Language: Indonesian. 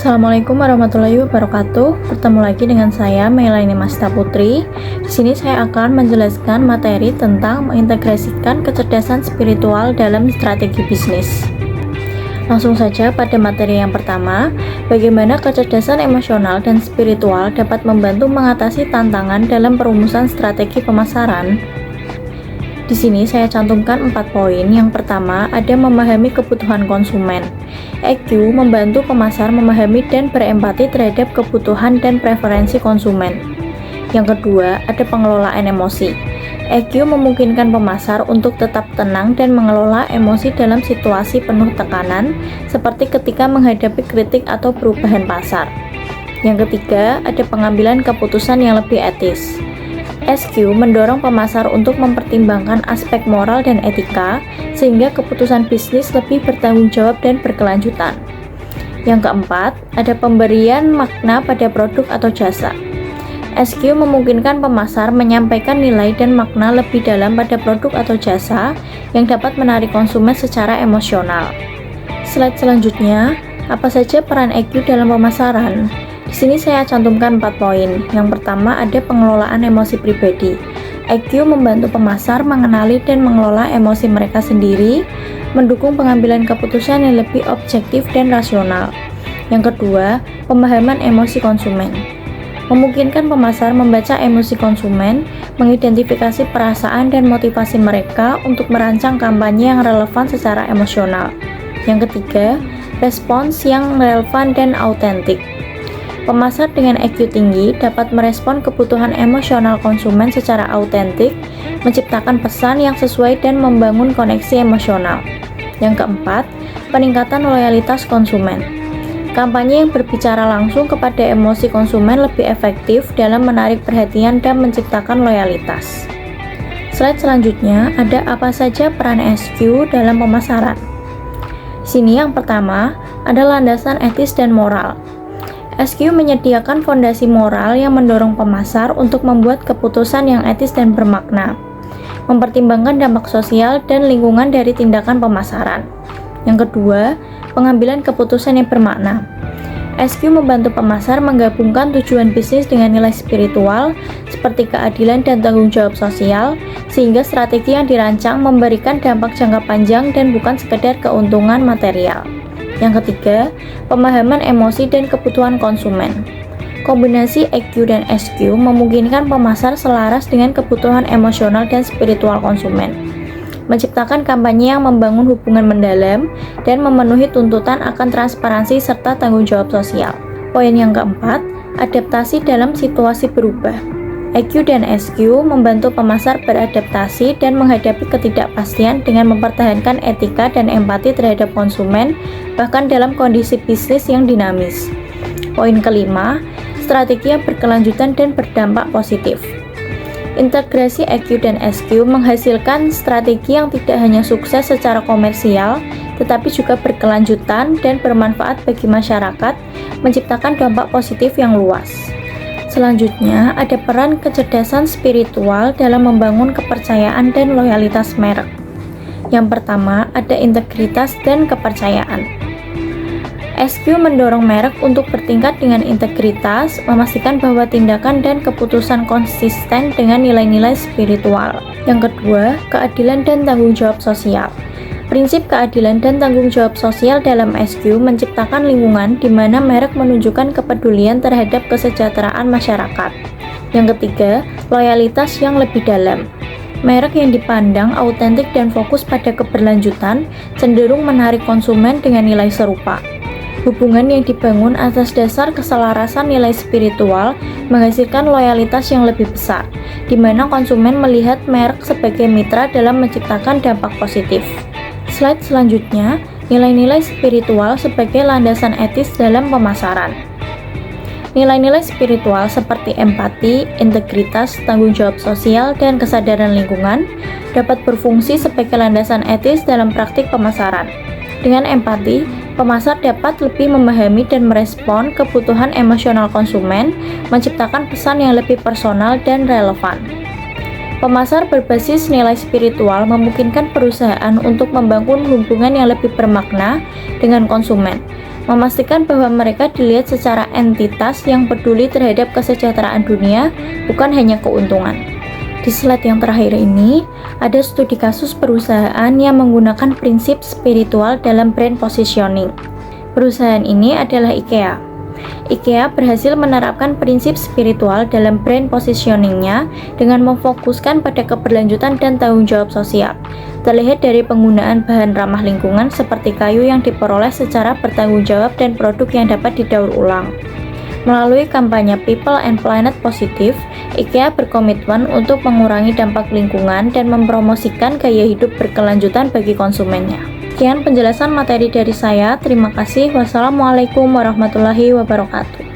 Assalamualaikum warahmatullahi wabarakatuh. Bertemu lagi dengan saya Melaini Masta Putri. Di sini saya akan menjelaskan materi tentang mengintegrasikan kecerdasan spiritual dalam strategi bisnis. Langsung saja pada materi yang pertama, bagaimana kecerdasan emosional dan spiritual dapat membantu mengatasi tantangan dalam perumusan strategi pemasaran. Di sini saya cantumkan 4 poin. Yang pertama, ada memahami kebutuhan konsumen. EQ membantu pemasar memahami dan berempati terhadap kebutuhan dan preferensi konsumen. Yang kedua, ada pengelolaan emosi. EQ memungkinkan pemasar untuk tetap tenang dan mengelola emosi dalam situasi penuh tekanan, seperti ketika menghadapi kritik atau perubahan pasar. Yang ketiga, ada pengambilan keputusan yang lebih etis. SQ mendorong pemasar untuk mempertimbangkan aspek moral dan etika, sehingga keputusan bisnis lebih bertanggung jawab dan berkelanjutan. Yang keempat, ada pemberian makna pada produk atau jasa. SQ memungkinkan pemasar menyampaikan nilai dan makna lebih dalam pada produk atau jasa yang dapat menarik konsumen secara emosional. Slide selanjutnya, apa saja peran EQ dalam pemasaran? Di sini saya cantumkan 4 poin. Yang pertama, ada pengelolaan emosi pribadi. EQ membantu pemasar mengenali dan mengelola emosi mereka sendiri, mendukung pengambilan keputusan yang lebih objektif dan rasional. Yang kedua, pemahaman emosi konsumen. Memungkinkan pemasar membaca emosi konsumen, mengidentifikasi perasaan dan motivasi mereka untuk merancang kampanye yang relevan secara emosional. Yang ketiga, respons yang relevan dan autentik. Pemasar dengan EQ tinggi dapat merespon kebutuhan emosional konsumen secara autentik, menciptakan pesan yang sesuai dan membangun koneksi emosional. Yang keempat, peningkatan loyalitas konsumen. Kampanye yang berbicara langsung kepada emosi konsumen lebih efektif dalam menarik perhatian dan menciptakan loyalitas. Slide selanjutnya, ada apa saja peran SQ dalam pemasaran. Sini yang pertama, ada landasan etis dan moral. SQ menyediakan fondasi moral yang mendorong pemasar untuk membuat keputusan yang etis dan bermakna, mempertimbangkan dampak sosial dan lingkungan dari tindakan pemasaran. Yang kedua, pengambilan keputusan yang bermakna. SQ membantu pemasar menggabungkan tujuan bisnis dengan nilai spiritual seperti keadilan dan tanggung jawab sosial, sehingga strategi yang dirancang memberikan dampak jangka panjang dan bukan sekedar keuntungan material. Yang ketiga, pemahaman emosi dan kebutuhan konsumen. Kombinasi EQ dan SQ memungkinkan pemasar selaras dengan kebutuhan emosional dan spiritual konsumen, menciptakan kampanye yang membangun hubungan mendalam dan memenuhi tuntutan akan transparansi serta tanggung jawab sosial. Poin yang keempat, adaptasi dalam situasi berubah. EQ dan SQ membantu pemasar beradaptasi dan menghadapi ketidakpastian dengan mempertahankan etika dan empati terhadap konsumen, bahkan dalam kondisi bisnis yang dinamis. Poin kelima, strategi yang berkelanjutan dan berdampak positif. Integrasi EQ dan SQ menghasilkan strategi yang tidak hanya sukses secara komersial, tetapi juga berkelanjutan dan bermanfaat bagi masyarakat, menciptakan dampak positif yang luas. Selanjutnya, ada peran kecerdasan spiritual dalam membangun kepercayaan dan loyalitas merek. Yang pertama, ada integritas dan kepercayaan. SQ mendorong merek untuk bertingkat dengan integritas, memastikan bahwa tindakan dan keputusan konsisten dengan nilai-nilai spiritual. Yang kedua, keadilan dan tanggung jawab sosial. Prinsip keadilan dan tanggung jawab sosial dalam SQ menciptakan lingkungan di mana merek menunjukkan kepedulian terhadap kesejahteraan masyarakat. Yang ketiga, loyalitas yang lebih dalam. Merek yang dipandang autentik dan fokus pada keberlanjutan cenderung menarik konsumen dengan nilai serupa. Hubungan yang dibangun atas dasar keselarasan nilai spiritual menghasilkan loyalitas yang lebih besar, di mana konsumen melihat merek sebagai mitra dalam menciptakan dampak positif. Slide selanjutnya, nilai-nilai spiritual sebagai landasan etis dalam pemasaran. Nilai-nilai spiritual seperti empati, integritas, tanggung jawab sosial, dan kesadaran lingkungan dapat berfungsi sebagai landasan etis dalam praktik pemasaran. Dengan empati, pemasar dapat lebih memahami dan merespon kebutuhan emosional konsumen, menciptakan pesan yang lebih personal dan relevan. Pemasar berbasis nilai spiritual memungkinkan perusahaan untuk membangun hubungan yang lebih bermakna dengan konsumen, memastikan bahwa mereka dilihat secara entitas yang peduli terhadap kesejahteraan dunia, bukan hanya keuntungan. Di slide yang terakhir ini, ada studi kasus perusahaan yang menggunakan prinsip spiritual dalam brand positioning. Perusahaan ini adalah IKEA. IKEA berhasil menerapkan prinsip spiritual dalam brand positioningnya dengan memfokuskan pada keberlanjutan dan tanggung jawab sosial. Terlihat dari penggunaan bahan ramah lingkungan seperti kayu yang diperoleh secara bertanggung jawab dan produk yang dapat didaur ulang. Melalui kampanye People and Planet Positive, IKEA berkomitmen untuk mengurangi dampak lingkungan dan mempromosikan gaya hidup berkelanjutan bagi konsumennya. Sekian penjelasan materi dari saya. Terima kasih. Wassalamualaikum warahmatullahi wabarakatuh.